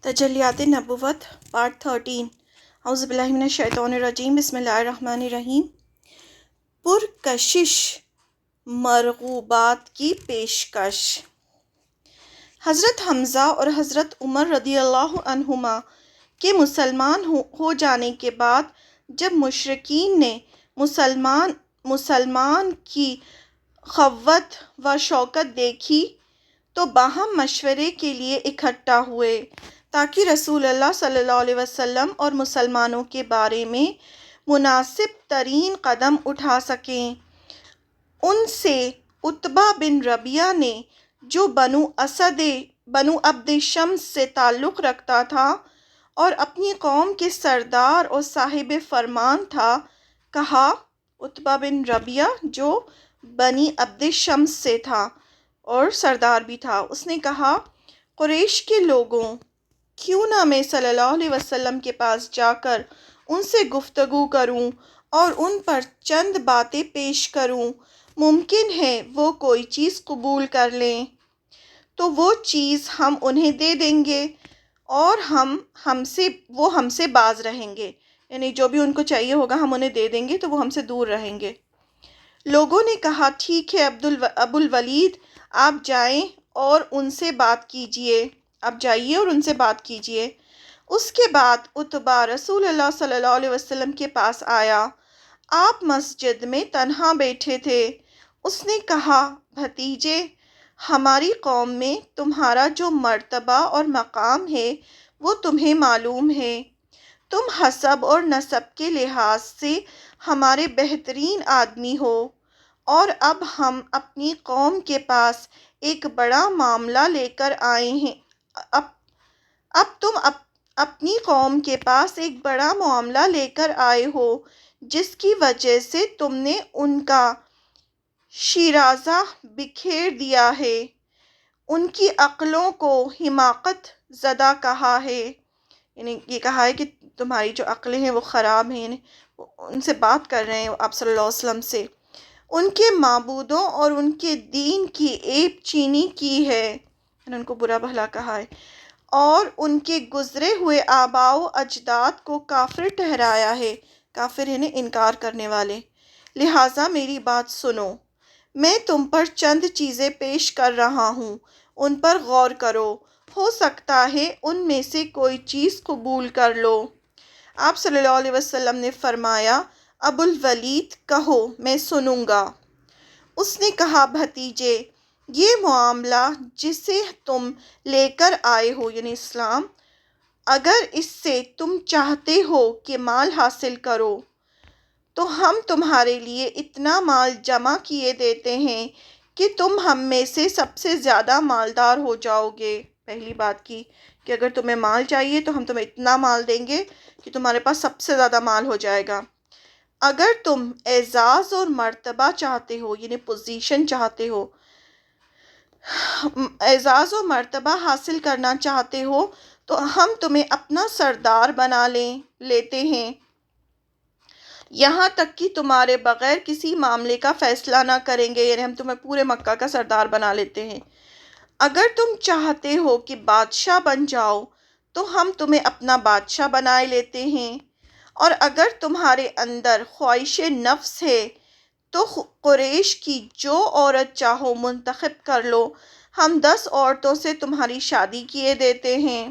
تجلیات نبوت پارٹ 13 اعوذ باللہ من الشیطان الرجیم بسم اللہ الرحمن الرحیم۔ پرکشش مرغوبات کی پیشکش۔ حضرت حمزہ اور حضرت عمر رضی اللہ عنہما کے مسلمان ہو جانے کے بعد جب مشرکین نے مسلمان کی قوت و شوکت دیکھی تو باہم مشورے کے لیے اکٹھا ہوئے تاکہ رسول اللہ صلی اللہ علیہ وسلم اور مسلمانوں کے بارے میں مناسب ترین قدم اٹھا سکیں۔ ان سے عتبہ بن ربیعہ نے جو بنو عبد شمس سے تعلق رکھتا تھا اور اپنی قوم کے سردار اور صاحب فرمان تھا، کہا۔ عتبہ بن ربیعہ جو بنی عبد شمس سے تھا اور سردار بھی تھا، اس نے کہا، قریش کے لوگوں، کیوں نہ میں صلی اللہ علیہ وسلم کے پاس جا کر ان سے گفتگو کروں اور ان پر چند باتیں پیش کروں، ممکن ہے وہ کوئی چیز قبول کر لیں تو وہ چیز ہم انہیں دے دیں گے اور وہ ہم سے باز رہیں گے، یعنی جو بھی ان کو چاہیے ہوگا ہم انہیں دے دیں گے تو وہ ہم سے دور رہیں گے۔ لوگوں نے کہا، ٹھیک ہے ابو الولید، آپ جائیں اور ان سے بات کیجئے۔ آپ جائیے اور ان سے بات کیجئے۔ اس کے بعد عتبہ رسول اللہ صلی اللہ علیہ وسلم کے پاس آیا۔ آپ مسجد میں تنہا بیٹھے تھے۔ اس نے کہا، بھتیجے، ہماری قوم میں تمہارا جو مرتبہ اور مقام ہے وہ تمہیں معلوم ہے۔ تم حسب اور نسب کے لحاظ سے ہمارے بہترین آدمی ہو، اور اب ہم اپنی قوم کے پاس ایک بڑا معاملہ لے کر آئے ہیں۔ اب تم اپنی قوم کے پاس ایک بڑا معاملہ لے کر آئے ہو جس کی وجہ سے تم نے ان کا شیرازہ بکھیر دیا ہے، ان کی عقلوں کو حماقت زدہ کہا ہے، یعنی یہ کہا ہے کہ تمہاری جو عقلیں ہیں وہ خراب ہیں، یعنی ان سے بات کر رہے ہیں آپ صلی اللہ علیہ وسلم سے، ان کے معبودوں اور ان کے دین کی ایب چینی کی ہے، یعنی ان کو برا بھلا کہا ہے، اور ان کے گزرے ہوئے آباء و اجداد کو کافر ٹھہرایا ہے، کافر یعنی انکار کرنے والے۔ لہٰذا میری بات سنو، میں تم پر چند چیزیں پیش کر رہا ہوں، ان پر غور کرو، ہو سکتا ہے ان میں سے کوئی چیز قبول کر لو۔ آپ صلی اللہ علیہ وسلم نے فرمایا، ابو الولید، کہو، میں سنوں گا۔ اس نے کہا، بھتیجے، یہ معاملہ جسے تم لے کر آئے ہو، یعنی اسلام، اگر اس سے تم چاہتے ہو کہ مال حاصل کرو تو ہم تمہارے لیے اتنا مال جمع کیے دیتے ہیں کہ تم ہم میں سے سب سے زیادہ مالدار ہو جاؤ گے۔ پہلی بات کی کہ اگر تمہیں مال چاہیے تو ہم تمہیں اتنا مال دیں گے کہ تمہارے پاس سب سے زیادہ مال ہو جائے گا۔ اگر تم اعزاز اور مرتبہ چاہتے ہو، یعنی پوزیشن چاہتے ہو، اعزاز و مرتبہ حاصل کرنا چاہتے ہو تو ہم تمہیں اپنا سردار بنا لیتے ہیں، یہاں تک کہ تمہارے بغیر کسی معاملے کا فیصلہ نہ کریں گے، یعنی ہم تمہیں پورے مکہ کا سردار بنا لیتے ہیں۔ اگر تم چاہتے ہو کہ بادشاہ بن جاؤ تو ہم تمہیں اپنا بادشاہ بنائے لیتے ہیں، اور اگر تمہارے اندر خواہش نفس ہے تو قریش کی جو عورت چاہو منتخب کر لو، ہم 10 عورتوں سے تمہاری شادی کیے دیتے ہیں،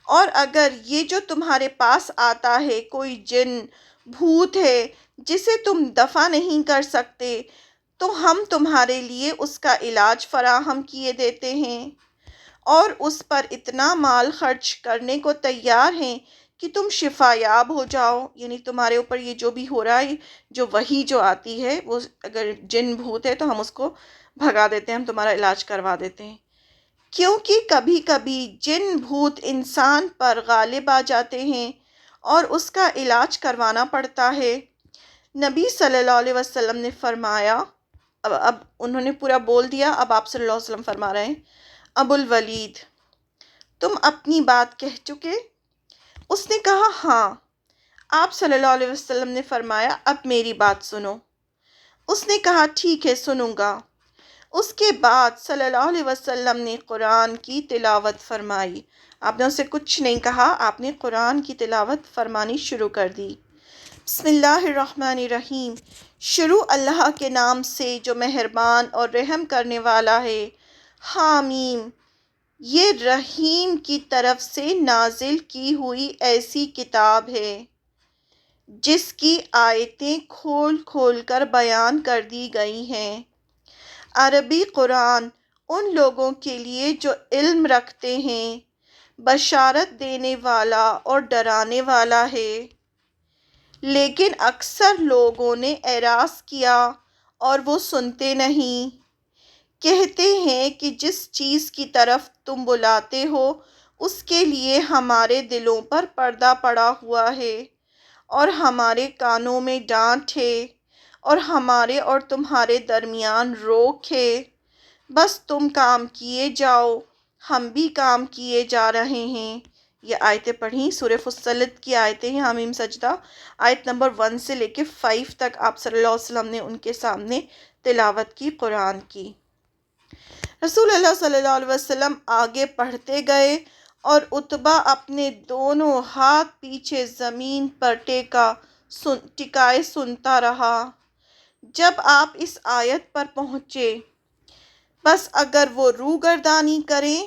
اور اگر یہ جو تمہارے پاس آتا ہے کوئی جن بھوت ہے جسے تم دفع نہیں کر سکتے تو ہم تمہارے لیے اس کا علاج فراہم کیے دیتے ہیں، اور اس پر اتنا مال خرچ کرنے کو تیار ہیں کہ تم شفا یاب ہو جاؤ، یعنی تمہارے اوپر یہ جو بھی ہو رہا ہے، جو وحی جو آتی ہے، وہ اگر جن بھوت ہے تو ہم اس کو بھگا دیتے ہیں، ہم تمہارا علاج کروا دیتے ہیں، کیونکہ کبھی کبھی جن بھوت انسان پر غالب آ جاتے ہیں اور اس کا علاج کروانا پڑتا ہے۔ نبی صلی اللہ علیہ وسلم نے فرمایا، اب انہوں نے پورا بول دیا، اب آپ صلی اللہ علیہ وسلم فرما رہے ہیں، ابو الولید، تم اپنی بات کہہ چکے؟ اس نے کہا، ہاں۔ آپ صلی اللہ علیہ وسلم نے فرمایا، اب میری بات سنو۔ اس نے کہا، ٹھیک ہے، سنوں گا۔ اس کے بعد صلی اللہ علیہ وسلم نے قرآن کی تلاوت فرمائی۔ آپ نے اسے کچھ نہیں کہا، آپ نے قرآن کی تلاوت فرمانی شروع کر دی۔ بسم اللہ الرحمن الرحیم۔ شروع اللہ کے نام سے جو مہربان اور رحم کرنے والا ہے۔ حامیم، یہ رحیم کی طرف سے نازل کی ہوئی ایسی کتاب ہے جس کی آیتیں کھول کھول کر بیان کر دی گئی ہیں۔ عربی قرآن ان لوگوں کے لیے جو علم رکھتے ہیں، بشارت دینے والا اور ڈرانے والا ہے۔ لیکن اکثر لوگوں نے اعراض کیا اور وہ سنتے نہیں۔ کہتے ہیں کہ جس چیز کی طرف تم بلاتے ہو اس کے لیے ہمارے دلوں پر پردہ پڑا ہوا ہے اور ہمارے کانوں میں ڈانٹ ہے اور ہمارے اور تمہارے درمیان روک ہے۔ بس تم کام کیے جاؤ، ہم بھی کام کیے جا رہے ہیں۔ یہ آیتیں پڑھیں، سورہ فصلت کی آیتیں ہیں، حمیم سجدہ آیت نمبر 1 سے لے کے 5 تک آپ صلی اللہ علیہ وسلم نے ان کے سامنے تلاوت کی قرآن کی۔ رسول اللہ صلی اللہ علیہ وسلم آگے پڑھتے گئے اور عتبہ اپنے دونوں ہاتھ پیچھے زمین پر ٹکائے سنتا رہا۔ جب آپ اس آیت پر پہنچے، بس اگر وہ روگردانی کریں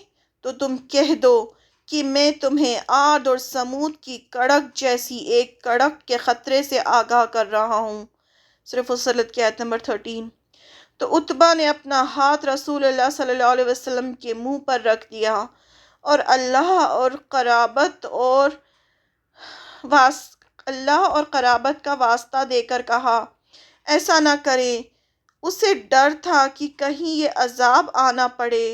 تو تم کہہ دو کہ میں تمہیں عاد اور سمود کی کڑک جیسی ایک کڑک کے خطرے سے آگاہ کر رہا ہوں۔ سورہ فصلت کی آیت نمبر 13۔ تو عتبہ نے اپنا ہاتھ رسول اللہ صلی اللہ علیہ وسلم کے منہ پر رکھ دیا اور اللہ اور قرابت کا واسطہ دے کر کہا، ایسا نہ کریں۔ اسے ڈر تھا کہ کہیں یہ عذاب آنا پڑے۔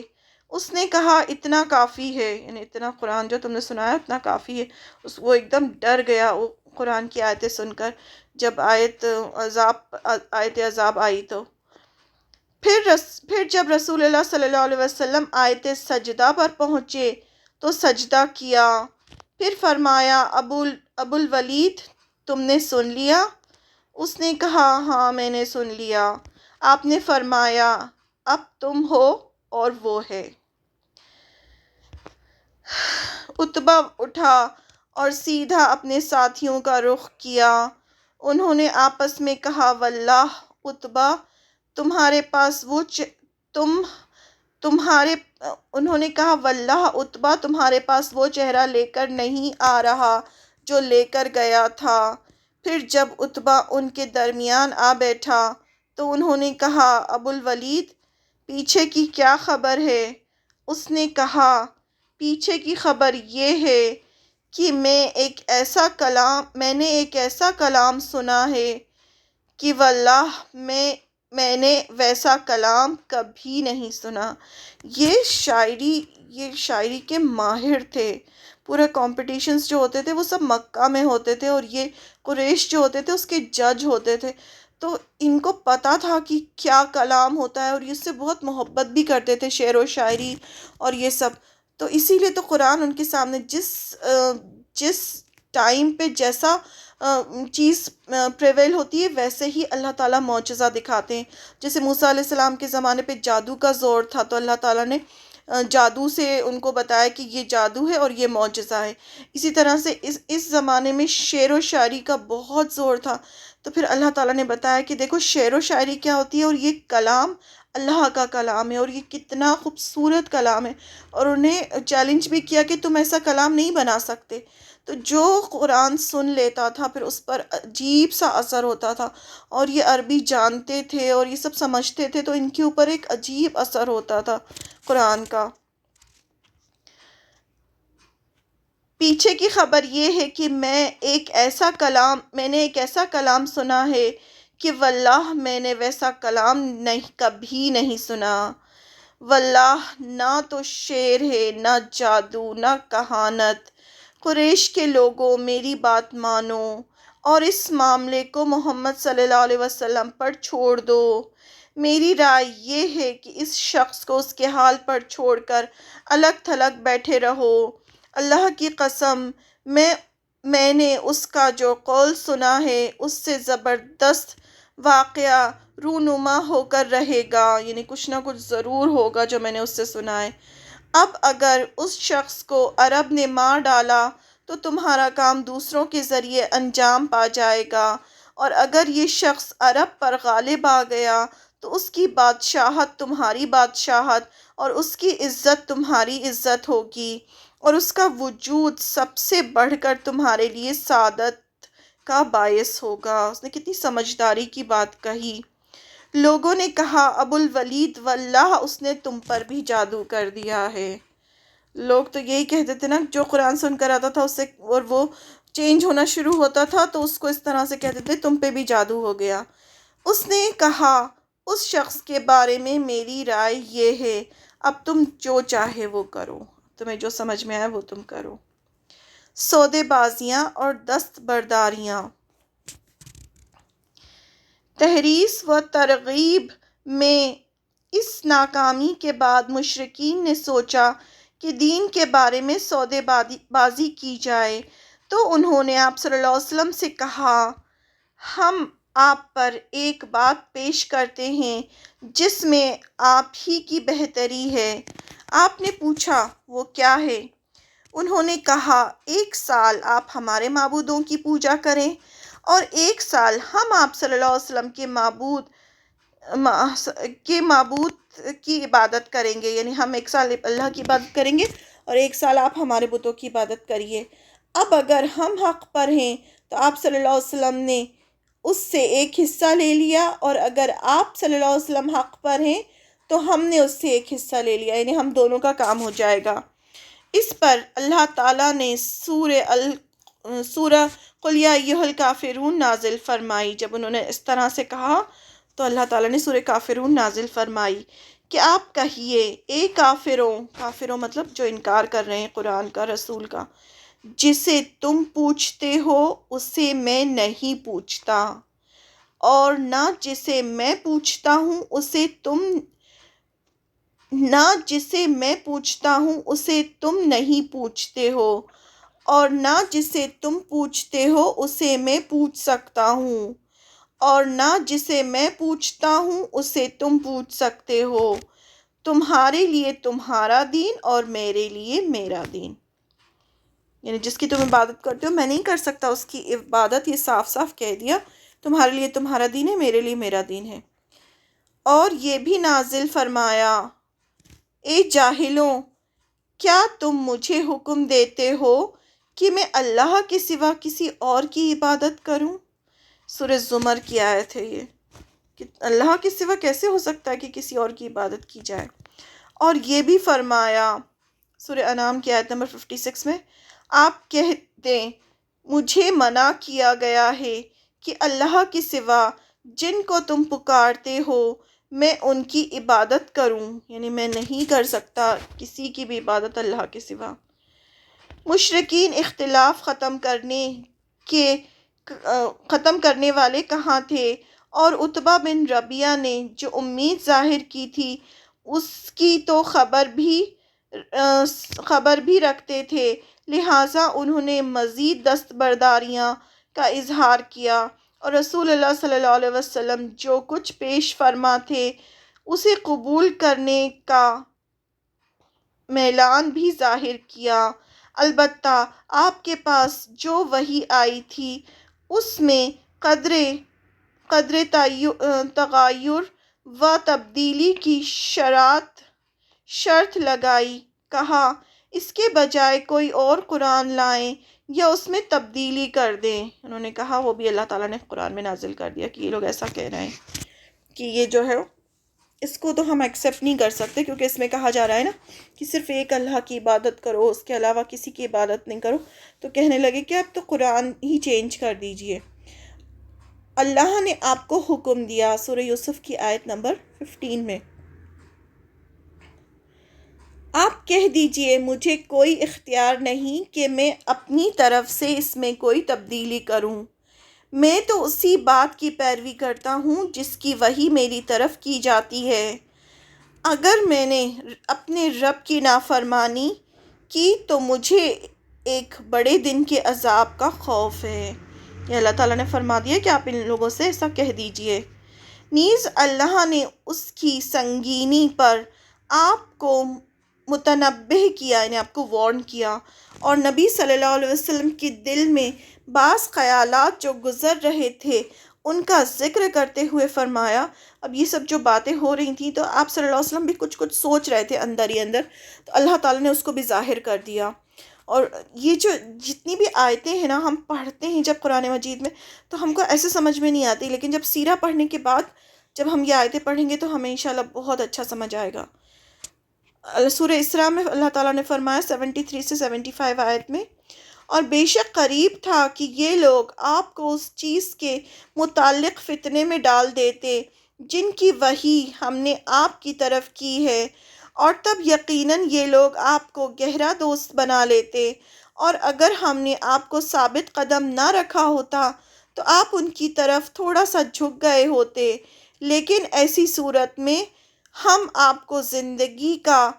اس نے کہا، اتنا کافی ہے، یعنی اتنا قرآن جو تم نے سنایا اتنا کافی ہے۔ وہ ایک دم ڈر گیا وہ قرآن کی آیتیں سن کر، جب آیت عذاب آئی تو۔ پھر جب رسول اللہ صلی اللہ علیہ وسلم آیت سجدہ پر پہنچے تو سجدہ کیا۔ پھر فرمایا، ابو الولید، تم نے سن لیا؟ اس نے کہا، ہاں میں نے سن لیا۔ آپ نے فرمایا، اب تم ہو اور وہ ہے۔ عتبہ اٹھا اور سیدھا اپنے ساتھیوں کا رخ کیا۔ انہوں نے آپس میں کہا، واللہ عتبہ تمہارے پاس وہ چہرہ لے کر نہیں آ رہا جو لے کر گیا تھا۔ پھر جب عتبہ ان کے درمیان آ بیٹھا تو انہوں نے کہا، ابو الولید، پیچھے کی کیا خبر ہے؟ اس نے کہا، پیچھے کی خبر یہ ہے کہ میں نے ایک ایسا کلام سنا ہے کہ واللہ میں نے ویسا کلام کبھی نہیں سنا۔ یہ شاعری کے ماہر تھے۔ پورے کمپٹیشنز جو ہوتے تھے وہ سب مکہ میں ہوتے تھے اور یہ قریش جو ہوتے تھے اس کے جج ہوتے تھے، تو ان کو پتہ تھا کہ کیا کلام ہوتا ہے اور اس سے بہت محبت بھی کرتے تھے، شعر و شاعری اور یہ سب۔ تو اسی لیے تو قرآن ان کے سامنے جس ٹائم پہ جیسا چیز پریویل ہوتی ہے ویسے ہی اللہ تعالیٰ معجزہ دکھاتے ہیں۔ جیسے موسیٰ علیہ السلام کے زمانے پہ جادو کا زور تھا تو اللہ تعالیٰ نے جادو سے ان کو بتایا کہ یہ جادو ہے اور یہ معجزہ ہے۔ اسی طرح سے اس زمانے میں شعر و شاعری کا بہت زور تھا، تو پھر اللہ تعالیٰ نے بتایا کہ دیکھو شعر و شاعری کیا ہوتی ہے اور یہ کلام اللہ کا کلام ہے اور یہ کتنا خوبصورت کلام ہے، اور انہیں چیلنج بھی کیا کہ تم ایسا کلام نہیں بنا سکتے۔ تو جو قرآن سن لیتا تھا پھر اس پر عجیب سا اثر ہوتا تھا، اور یہ عربی جانتے تھے اور یہ سب سمجھتے تھے تو ان کے اوپر ایک عجیب اثر ہوتا تھا قرآن کا۔ پیچھے کی خبر یہ ہے کہ میں نے ایک ایسا کلام سنا ہے کہ واللہ میں نے ویسا کلام کبھی نہیں سنا۔ واللہ نہ تو شعر ہے، نہ جادو، نہ کہانت۔ قریش کے لوگوں، میری بات مانو اور اس معاملے کو محمد صلی اللہ علیہ وسلم پر چھوڑ دو۔ میری رائے یہ ہے کہ اس شخص کو اس کے حال پر چھوڑ کر الگ تھلگ بیٹھے رہو۔ اللہ کی قسم، میں نے اس کا جو قول سنا ہے اس سے زبردست واقعہ رونما ہو کر رہے گا، یعنی کچھ نہ کچھ ضرور ہوگا جو میں نے اس سے سنا ہے۔ اب اگر اس شخص کو عرب نے مار ڈالا تو تمہارا کام دوسروں کے ذریعے انجام پا جائے گا، اور اگر یہ شخص عرب پر غالب آ گیا تو اس کی بادشاہت تمہاری بادشاہت اور اس کی عزت تمہاری عزت ہوگی، اور اس کا وجود سب سے بڑھ کر تمہارے لیے سعادت کا باعث ہوگا۔ اس نے کتنی سمجھداری کی بات کہی۔ لوگوں نے کہا ابو الولید واللہ اس نے تم پر بھی جادو کر دیا ہے۔ لوگ تو یہی کہتے تھے نا، جو قرآن سن کر آتا تھا اس سے اور وہ چینج ہونا شروع ہوتا تھا تو اس کو اس طرح سے کہتے تھے تم پہ بھی جادو ہو گیا۔ اس نے کہا اس شخص کے بارے میں میری رائے یہ ہے، اب تم جو چاہے وہ کرو، تمہیں جو سمجھ میں آئے وہ تم کرو۔ سودے بازیاں اور دست برداریاں۔ تحریص و ترغیب میں اس ناکامی کے بعد مشرکین نے سوچا کہ دین کے بارے میں سودے بازی کی جائے، تو انہوں نے آپ صلی اللہ علیہ وسلم سے کہا ہم آپ پر ایک بات پیش کرتے ہیں جس میں آپ ہی کی بہتری ہے۔ آپ نے پوچھا وہ کیا ہے؟ انہوں نے کہا 1 سال آپ ہمارے معبودوں کی پوجا کریں اور 1 سال ہم آپ صلی اللہ علیہ وسلم کے معبود کی عبادت کریں گے، یعنی ہم 1 سال اللہ کی عبادت کریں گے اور 1 سال آپ ہمارے بتوں کی عبادت کریے۔ اب اگر ہم حق پر ہیں تو آپ صلی اللہ علیہ وسلم نے اس سے ایک حصہ لے لیا، اور اگر آپ صلی اللہ علیہ وسلم حق پر ہیں تو ہم نے اس سے ایک حصہ لے لیا، یعنی ہم دونوں کا کام ہو جائے گا۔ اس پر اللہ تعالیٰ نے سورہ قل یا ایھا الکافرون نازل فرمائی۔ جب انہوں نے اس طرح سے کہا تو اللہ تعالیٰ نے سورہ کافرون نازل فرمائی کہ آپ کہیے اے کافروں مطلب جو انکار کر رہے ہیں قرآن کا، رسول کا، جسے تم پوچھتے ہو اسے میں نہیں پوچھتا، اور نہ جسے میں پوچھتا ہوں اسے تم نہیں پوچھتے ہو، اور نہ جسے تم پوچھتے ہو اسے میں پوچھ سکتا ہوں، اور نہ جسے میں پوچھتا ہوں اسے تم پوچھ سکتے ہو، تمہارے لیے تمہارا دین اور میرے لیے میرا دین۔ یعنی جس کی تم عبادت کرتے ہو میں نہیں کر سکتا اس کی عبادت، یہ صاف صاف کہہ دیا، تمہارے لیے تمہارا دین ہے، میرے لیے میرا دین ہے۔ اور یہ بھی نازل فرمایا اے جاہلوں، کیا تم مجھے حکم دیتے ہو کہ میں اللہ کے سوا کسی اور کی عبادت کروں؟ سورہ زمر کی آیت ہے یہ، کہ اللہ کے سوا کیسے ہو سکتا ہے کہ کسی اور کی عبادت کی جائے۔ اور یہ بھی فرمایا سورہ انعام کی آیت نمبر 56 میں، آپ کہہ دیں مجھے منع کیا گیا ہے کہ اللہ کے سوا جن کو تم پکارتے ہو میں ان کی عبادت کروں، یعنی میں نہیں کر سکتا کسی کی بھی عبادت اللہ کے سوا۔ مشرکین اختلاف ختم کرنے والے کہاں تھے، اور عتبہ بن ربیعہ نے جو امید ظاہر کی تھی اس کی تو خبر بھی رکھتے تھے، لہٰذا انہوں نے مزید دستبرداریاں کا اظہار کیا، اور رسول اللہ صلی اللہ علیہ وسلم جو کچھ پیش فرما تھے اسے قبول کرنے کا میلان بھی ظاہر کیا۔ البتہ آپ کے پاس جو وحی آئی تھی اس میں قدر تغیر و تبدیلی کی شرط لگائی، کہا اس کے بجائے کوئی اور قرآن لائیں یا اس میں تبدیلی کر دیں۔ انہوں نے کہا وہ بھی اللہ تعالیٰ نے قرآن میں نازل کر دیا کہ یہ لوگ ایسا کہہ رہے ہیں کہ یہ جو ہے اس کو تو ہم ایکسیپٹ نہیں کر سکتے، کیونکہ اس میں کہا جا رہا ہے نا کہ صرف ایک اللہ کی عبادت کرو، اس کے علاوہ کسی کی عبادت نہیں کرو، تو کہنے لگے کہ اب تو قرآن ہی چینج کر دیجئے۔ اللہ نے آپ کو حکم دیا، سورہ یوسف کی آیت نمبر 15 میں، آپ کہہ دیجئے مجھے کوئی اختیار نہیں کہ میں اپنی طرف سے اس میں کوئی تبدیلی کروں، میں تو اسی بات کی پیروی کرتا ہوں جس کی وحی میری طرف کی جاتی ہے۔ اگر میں نے اپنے رب کی نافرمانی کی تو مجھے ایک بڑے دن کے عذاب کا خوف ہے۔ یہ اللہ تعالیٰ نے فرما دیا کہ آپ ان لوگوں سے ایسا کہہ دیجئے۔ نیز اللہ نے اس کی سنگینی پر آپ کو متنبہ کیا، یعنی آپ کو وارن کیا، اور نبی صلی اللہ علیہ وسلم کے دل میں بعض خیالات جو گزر رہے تھے ان کا ذکر کرتے ہوئے فرمایا۔ اب یہ سب جو باتیں ہو رہی تھیں تو آپ صلی اللہ علیہ وسلم بھی کچھ سوچ رہے تھے اندر ہی اندر، تو اللہ تعالیٰ نے اس کو بھی ظاہر کر دیا۔ اور یہ جو جتنی بھی آیتیں ہیں نا، ہم پڑھتے ہیں جب قرآن مجید میں تو ہم کو ایسے سمجھ میں نہیں آتی، لیکن جب سیرہ پڑھنے کے بعد جب ہم یہ آیتیں پڑھیں گے تو ہمیں انشاءاللہ بہت اچھا سمجھ آئے گا۔ سورہ اسراء میں اللہ تعالیٰ نے فرمایا 73 سے 75 آیت میں، اور بے شک قریب تھا کہ یہ لوگ آپ کو اس چیز کے متعلق فتنے میں ڈال دیتے جن کی وحی ہم نے آپ کی طرف کی ہے، اور تب یقیناً یہ لوگ آپ کو گہرا دوست بنا لیتے، اور اگر ہم نے آپ کو ثابت قدم نہ رکھا ہوتا تو آپ ان کی طرف تھوڑا سا جھک گئے ہوتے، لیکن ایسی صورت میں ہم آپ کو زندگی کا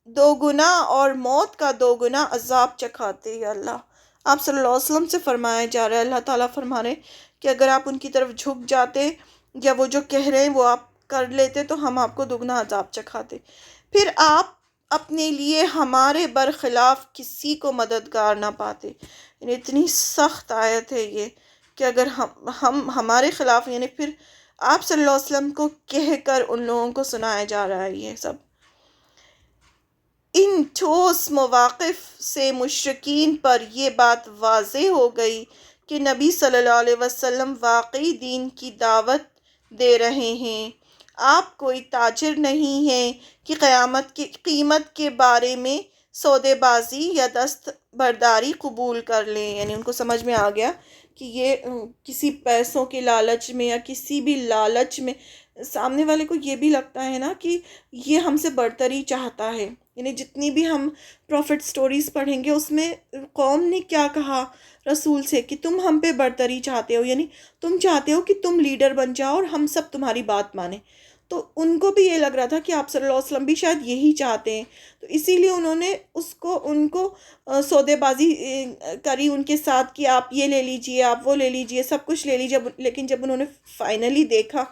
دوگنا اور موت کا دوگنا عذاب چکھاتے۔ یا اللہ، آپ صلی اللہ علیہ وسلم سے فرمایا جا رہا ہے، اللہ تعالیٰ فرما رہے ہیں کہ اگر آپ ان کی طرف جھک جاتے یا وہ جو کہہ رہے ہیں وہ آپ کر لیتے تو ہم آپ کو دگنا عذاب چکھاتے، پھر آپ اپنے لیے ہمارے برخلاف کسی کو مددگار نہ پاتے۔ یعنی اتنی سخت آیت ہے یہ کہ اگر ہم ہمارے خلاف، یعنی پھر آپ صلی اللہ علیہ وسلم کو کہہ کر ان لوگوں کو سنایا جا رہا ہے یہ سب۔ ان ٹھوس مواقف سے مشرکین پر یہ بات واضح ہو گئی کہ نبی صلی اللہ علیہ وسلم واقعی دین کی دعوت دے رہے ہیں، آپ کوئی تاجر نہیں ہیں کہ قیمت کے بارے میں سودے بازی یا دست برداری قبول کر لیں۔ یعنی ان کو سمجھ میں آ گیا کہ یہ کسی پیسوں کے لالچ میں یا کسی بھی لالچ میں، سامنے والے کو یہ بھی لگتا ہے نا کہ یہ ہم سے برتری چاہتا ہے۔ یعنی جتنی بھی ہم پروفٹ سٹوریز پڑھیں گے اس میں قوم نے کیا کہا رسول سے کہ تم ہم پہ برتری چاہتے ہو، یعنی تم چاہتے ہو کہ تم لیڈر بن جاؤ اور ہم سب تمہاری بات مانیں۔ تو ان کو بھی یہ لگ رہا تھا کہ آپ صلی اللہ علیہ وسلم بھی شاید یہی چاہتے ہیں، تو اسی لیے انہوں نے ان کو سودے بازی کری ان کے ساتھ کہ آپ یہ لے لیجئے، آپ وہ لے لیجئے، سب کچھ لے لیجئے۔ لیکن جب انہوں نے فائنلی دیکھا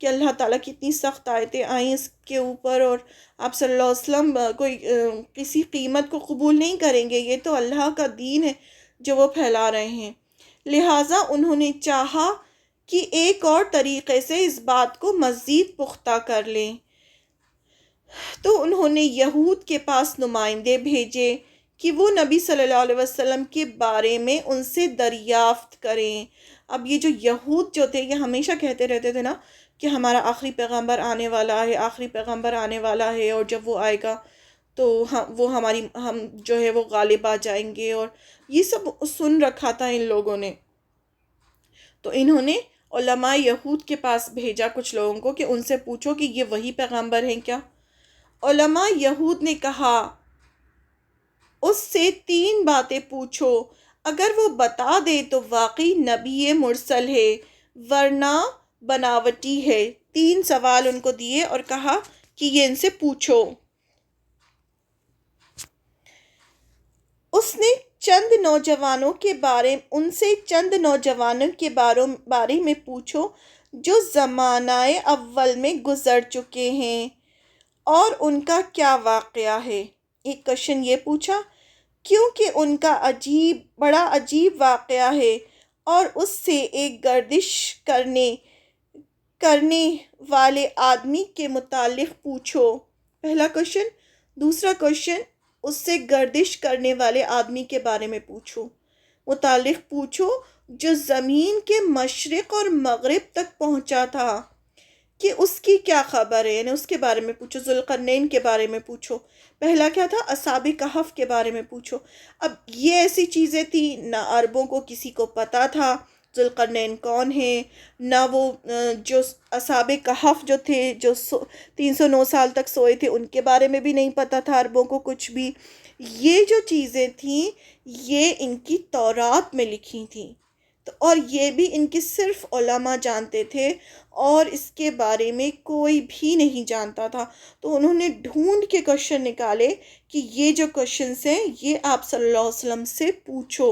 کہ اللہ تعالیٰ کی اتنی سخت آیتیں آئیں اس کے اوپر، اور آپ صلی اللہ علیہ وسلم کوئی کسی قیمت کو قبول نہیں کریں گے، یہ تو اللہ کا دین ہے جو وہ پھیلا رہے ہیں، لہٰذا انہوں نے چاہا کہ ایک اور طریقے سے اس بات کو مزید پختہ کر لیں، تو انہوں نے یہود کے پاس نمائندے بھیجے کہ وہ نبی صلی اللہ علیہ وسلم کے بارے میں ان سے دریافت کریں۔ اب یہ جو یہود جو تھے یہ ہمیشہ کہتے رہتے تھے نا کہ ہمارا آخری پیغمبر آنے والا ہے، آخری پیغمبر آنے والا ہے، اور جب وہ آئے گا تو ہم جو ہے وہ غالب آ جائیں گے، اور یہ سب سن رکھا تھا ان لوگوں نے۔ تو انہوں نے علماء یہود کے پاس بھیجا کچھ لوگوں کو کہ ان سے پوچھو کہ یہ وہی پیغمبر ہیں کیا؟ علماء یہود نے کہا اس سے 3 باتیں پوچھو، اگر وہ بتا دے تو واقعی نبی مرسل ہے، ورنہ بناوٹی ہے۔ 3 سوال ان کو دیے اور کہا کہ یہ ان سے پوچھو۔ ان سے چند نوجوانوں کے بارے میں پوچھو جو زمانہ اول میں گزر چکے ہیں اور ان کا کیا واقعہ ہے۔ ایک کوشچن یہ پوچھا کیونکہ ان کا بڑا عجیب واقعہ ہے، اور اس سے ایک گردش کرنے والے آدمی کے متعلق پوچھو۔ پہلا کوشچن۔ دوسرا کوشچن، اس سے گردش کرنے والے آدمی کے بارے میں متعلق پوچھو جو زمین کے مشرق اور مغرب تک پہنچا تھا کہ اس کی کیا خبر ہے، یعنی اس کے بارے میں پوچھو۔ ذوالقرنین کے بارے میں پوچھو۔ پہلا کیا تھا؟ اصحاب کہف کے بارے میں پوچھو۔ اب یہ ایسی چیزیں تھیں نہ عربوں کو کسی کو پتا تھا ذوالقرنین کون ہے، نہ وہ جو اصحاب کہف جو تھے جو 309 سال تک سوئے تھے ان کے بارے میں بھی نہیں پتا تھا عربوں کو کچھ بھی۔ یہ جو چیزیں تھیں یہ ان کی تورات میں لکھی تھیں، اور یہ بھی ان کے صرف علماء جانتے تھے اور اس کے بارے میں کوئی بھی نہیں جانتا تھا۔ تو انہوں نے ڈھونڈ کے کوشچن نکالے کہ یہ جو کوشچنز ہیں یہ آپ صلی اللہ علیہ وسلم سے پوچھو۔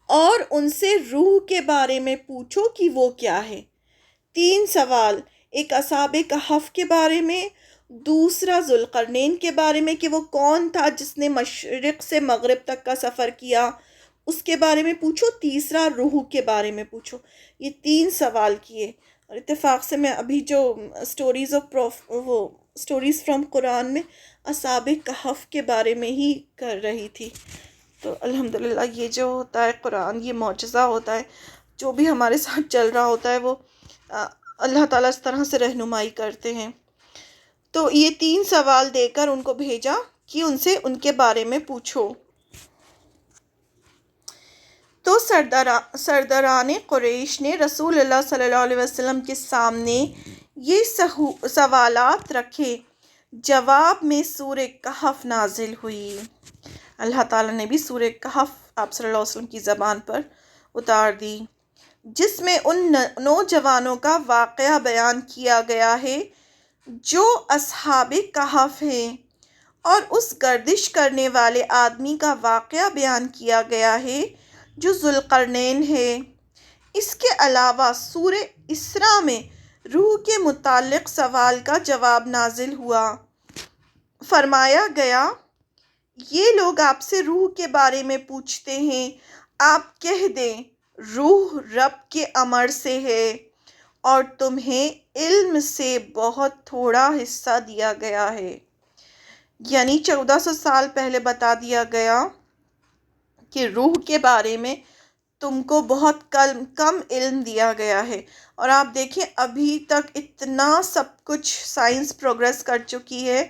اور ان سے روح کے بارے میں پوچھو کہ وہ کیا ہے۔ 3 سوال، ایک اصحاب کہف کے بارے میں، دوسرا ذوالقرنین کے بارے میں کہ وہ کون تھا جس نے مشرق سے مغرب تک کا سفر کیا، اس کے بارے میں پوچھو، تیسرا روح کے بارے میں پوچھو۔ یہ 3 سوال کیے، اور اتفاق سے میں ابھی جو سٹوریز فرام قرآن میں اصحاب کہف کے بارے میں ہی کر رہی تھی۔ تو الحمدللہ یہ جو ہوتا ہے قرآن، یہ معجزہ ہوتا ہے، جو بھی ہمارے ساتھ چل رہا ہوتا ہے وہ اللہ تعالیٰ اس طرح سے رہنمائی کرتے ہیں۔ تو یہ 3 سوال دے کر ان کو بھیجا کہ ان سے ان کے بارے میں پوچھو۔ تو سرداران قریش نے رسول اللہ صلی اللہ علیہ وسلم کے سامنے یہ سوالات رکھے۔ جواب میں سورہ کہف نازل ہوئی۔ اللہ تعالیٰ نے بھی سورہ کہف آپ صلی اللہ علیہ وسلم کی زبان پر اتار دی، جس میں ان نوجوانوں کا واقعہ بیان کیا گیا ہے جو اصحاب کہف ہیں، اور اس گردش کرنے والے آدمی کا واقعہ بیان کیا گیا ہے جو ذوالقرنین ہے۔ اس کے علاوہ سورہ اسراء میں روح کے متعلق سوال کا جواب نازل ہوا۔ فرمایا گیا، یہ لوگ آپ سے روح کے بارے میں پوچھتے ہیں، آپ کہہ دیں روح رب کے امر سے ہے، اور تمہیں علم سے بہت تھوڑا حصہ دیا گیا ہے۔ یعنی 1400 سال پہلے بتا دیا گیا کہ روح کے بارے میں تم کو بہت کم علم دیا گیا ہے، اور آپ دیکھیں ابھی تک اتنا سب کچھ سائنس پروگریس کر چکی ہے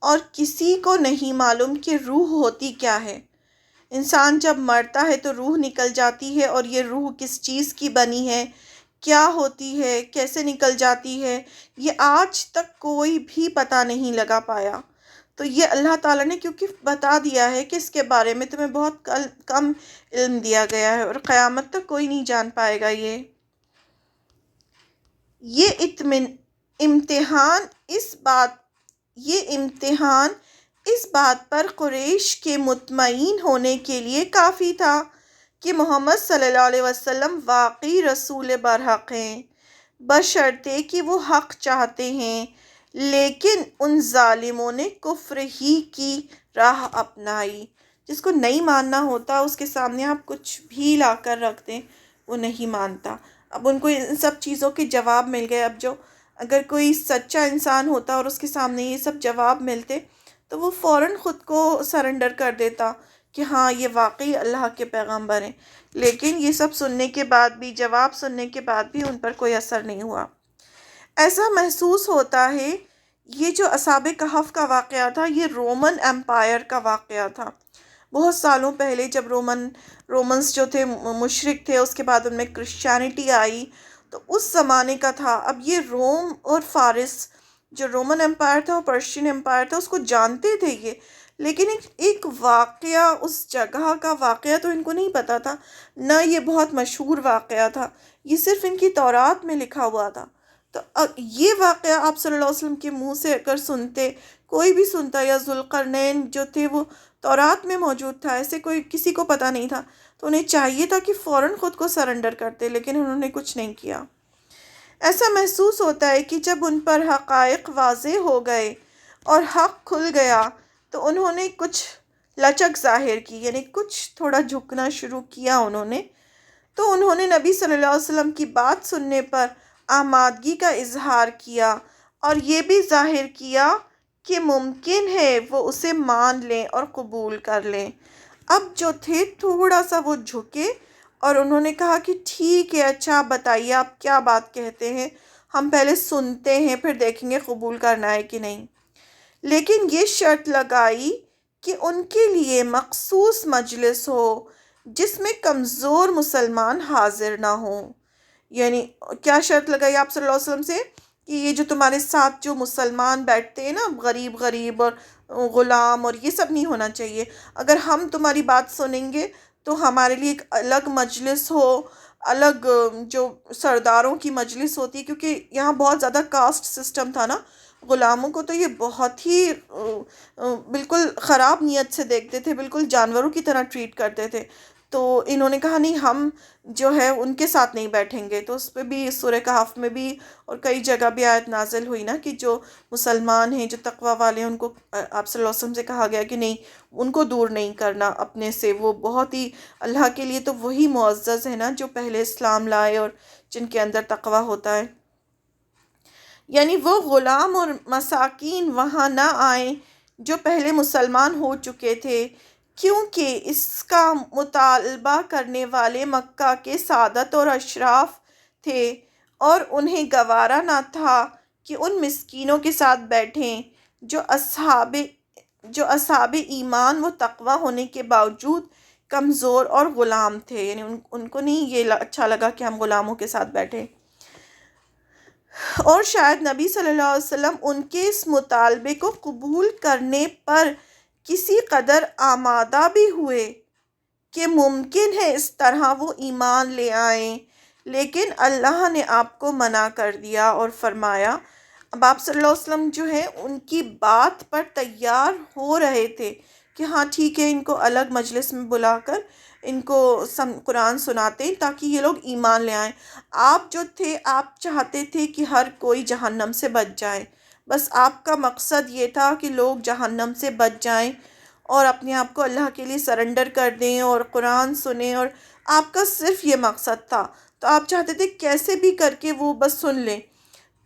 اور کسی کو نہیں معلوم کہ روح ہوتی کیا ہے۔ انسان جب مرتا ہے تو روح نکل جاتی ہے، اور یہ روح کس چیز کی بنی ہے، کیا ہوتی ہے، کیسے نکل جاتی ہے، یہ آج تک کوئی بھی پتہ نہیں لگا پایا۔ تو یہ اللہ تعالیٰ نے کیونکہ بتا دیا ہے کہ اس کے بارے میں تمہیں بہت کم علم دیا گیا ہے، اور قیامت تک کوئی نہیں جان پائے گا۔ یہ امتحان اس بات پر قریش کے مطمئن ہونے کے لیے کافی تھا کہ محمد صلی اللہ علیہ وسلم واقعی رسول برحق ہیں، بشرطے کہ وہ حق چاہتے ہیں، لیکن ان ظالموں نے کفر ہی کی راہ اپنائی۔ جس کو نہیں ماننا ہوتا اس کے سامنے آپ کچھ بھی لا کر رکھ دیں وہ نہیں مانتا۔ اب ان کو ان سب چیزوں کے جواب مل گئے۔ اب جو اگر کوئی سچا انسان ہوتا اور اس کے سامنے یہ سب جواب ملتے تو وہ فوراً خود کو سرنڈر کر دیتا کہ ہاں یہ واقعی اللہ کے پیغمبر ہیں، لیکن یہ سب سننے کے بعد بھی، جواب سننے کے بعد بھی ان پر کوئی اثر نہیں ہوا۔ ایسا محسوس ہوتا ہے یہ جو اصحاب کہف کا واقعہ تھا یہ رومن امپائر کا واقعہ تھا۔ بہت سالوں پہلے جب رومنز جو تھے مشرک تھے، اس کے بعد ان میں کرسچینٹی آئی، تو اس زمانے کا تھا۔ اب یہ روم اور فارس، جو رومن امپائر تھا اور پرشین امپائر تھا، اس کو جانتے تھے یہ، لیکن ایک واقعہ، اس جگہ کا واقعہ تو ان کو نہیں پتا تھا، نہ یہ بہت مشہور واقعہ تھا، یہ صرف ان کی تورات میں لکھا ہوا تھا۔ تو یہ واقعہ آپ صلی اللہ علیہ وسلم کے منہ سے اگر سنتے، کوئی بھی سنتا، یا ذوالقرنین جو تھے وہ تورات میں موجود تھا، ایسے کوئی کسی کو پتہ نہیں تھا، تو انہیں چاہیے تھا کہ فوراً خود کو سرنڈر کرتے، لیکن انہوں نے کچھ نہیں کیا۔ ایسا محسوس ہوتا ہے کہ جب ان پر حقائق واضح ہو گئے اور حق کھل گیا تو انہوں نے کچھ لچک ظاہر کی، یعنی کچھ تھوڑا جھکنا شروع کیا تو انہوں نے نبی صلی اللہ علیہ وسلم کی بات سننے پر آمادگی کا اظہار کیا، اور یہ بھی ظاہر کیا کہ ممکن ہے وہ اسے مان لیں اور قبول کر لیں۔ اب جو تھے تھوڑا سا وہ جھکے اور انہوں نے کہا کہ ٹھیک ہے، اچھا بتائیے آپ کیا بات کہتے ہیں، ہم پہلے سنتے ہیں پھر دیکھیں گے قبول کرنا ہے کہ نہیں۔ لیکن یہ شرط لگائی کہ ان کے لیے مخصوص مجلس ہو جس میں کمزور مسلمان حاضر نہ ہوں۔ یعنی کیا شرط لگائی آپ صلی اللہ علیہ وسلم سے کہ یہ جو تمہارے ساتھ جو مسلمان بیٹھتے ہیں نا، غریب اور غلام اور یہ سب نہیں ہونا چاہیے، اگر ہم تمہاری بات سنیں گے تو ہمارے لیے ایک الگ مجلس ہو، الگ جو سرداروں کی مجلس ہوتی ہے، کیونکہ یہاں بہت زیادہ کاسٹ سسٹم تھا نا، غلاموں کو تو یہ بہت ہی بالکل خراب نیت سے دیکھتے تھے، بالکل جانوروں کی طرح ٹریٹ کرتے تھے۔ تو انہوں نے کہا نہیں ہم جو ہے ان کے ساتھ نہیں بیٹھیں گے، تو اس پہ بھی سورہ کہف میں بھی اور کئی جگہ بھی آیت نازل ہوئی نا کہ جو مسلمان ہیں، جو تقوی والے ہیں، ان کو آپ صلی اللہ علیہ وسلم سے کہا گیا کہ نہیں ان کو دور نہیں کرنا اپنے سے، وہ بہت ہی اللہ کے لیے تو وہی معزز ہے نا جو پہلے اسلام لائے اور جن کے اندر تقوی ہوتا ہے. یعنی وہ غلام اور مساکین وہاں نہ آئیں جو پہلے مسلمان ہو چکے تھے، کیونکہ اس کا مطالبہ کرنے والے مکہ کے سادت اور اشراف تھے اور انہیں گوارا نہ تھا کہ ان مسکینوں کے ساتھ بیٹھیں جو اصحاب ایمان و تقوی ہونے کے باوجود کمزور اور غلام تھے. یعنی ان کو نہیں یہ اچھا لگا کہ ہم غلاموں کے ساتھ بیٹھیں، اور شاید نبی صلی اللہ علیہ وسلم ان کے اس مطالبے کو قبول کرنے پر کسی قدر آمادہ بھی ہوئے کہ ممکن ہے اس طرح وہ ایمان لے آئیں، لیکن اللہ نے آپ کو منع کر دیا اور فرمایا. اب آپ صلی اللہ علیہ وسلم جو ہے ان کی بات پر تیار ہو رہے تھے کہ ہاں ٹھیک ہے ان کو الگ مجلس میں بلا کر ان کو قرآن سناتے ہیں تاکہ یہ لوگ ایمان لے آئیں. آپ جو تھے آپ چاہتے تھے کہ ہر کوئی جہنم سے بچ جائے، بس آپ کا مقصد یہ تھا کہ لوگ جہنم سے بچ جائیں اور اپنے آپ کو اللہ کے لیے سرنڈر کر دیں اور قرآن سنیں، اور آپ کا صرف یہ مقصد تھا. تو آپ چاہتے تھے کیسے بھی کر کے وہ بس سن لیں،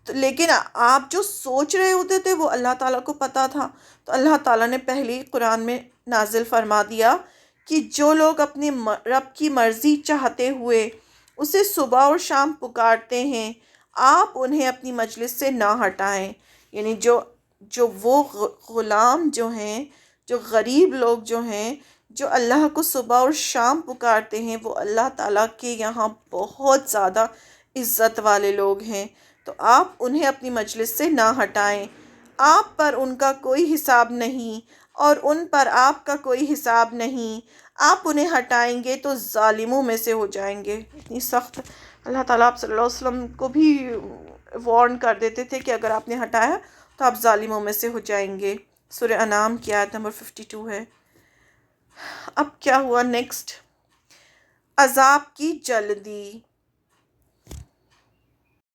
لیکن آپ جو سوچ رہے ہوتے تھے وہ اللہ تعالیٰ کو پتہ تھا. تو اللہ تعالیٰ نے پہلے ہی قرآن میں نازل فرما دیا کہ جو لوگ اپنے رب کی مرضی چاہتے ہوئے اسے صبح اور شام پکارتے ہیں آپ انہیں اپنی مجلس سے نہ ہٹائیں. یعنی جو وہ غلام جو ہیں، جو غریب لوگ جو ہیں، جو اللہ کو صبح اور شام پکارتے ہیں، وہ اللہ تعالیٰ کے یہاں بہت زیادہ عزت والے لوگ ہیں. تو آپ انہیں اپنی مجلس سے نہ ہٹائیں، آپ پر ان کا کوئی حساب نہیں اور ان پر آپ کا کوئی حساب نہیں. آپ انہیں ہٹائیں گے تو ظالموں میں سے ہو جائیں گے. اتنی سخت اللہ تعالیٰ آپ صلی اللہ علیہ وسلم کو بھی وارن کر دیتے تھے کہ اگر آپ نے ہٹایا تو آپ ظالموں میں سے ہو جائیں گے. سورہ انعام کی آیت نمبر 52 ہے. اب کیا ہوا نیکسٹ؟ عذاب کی جلدی.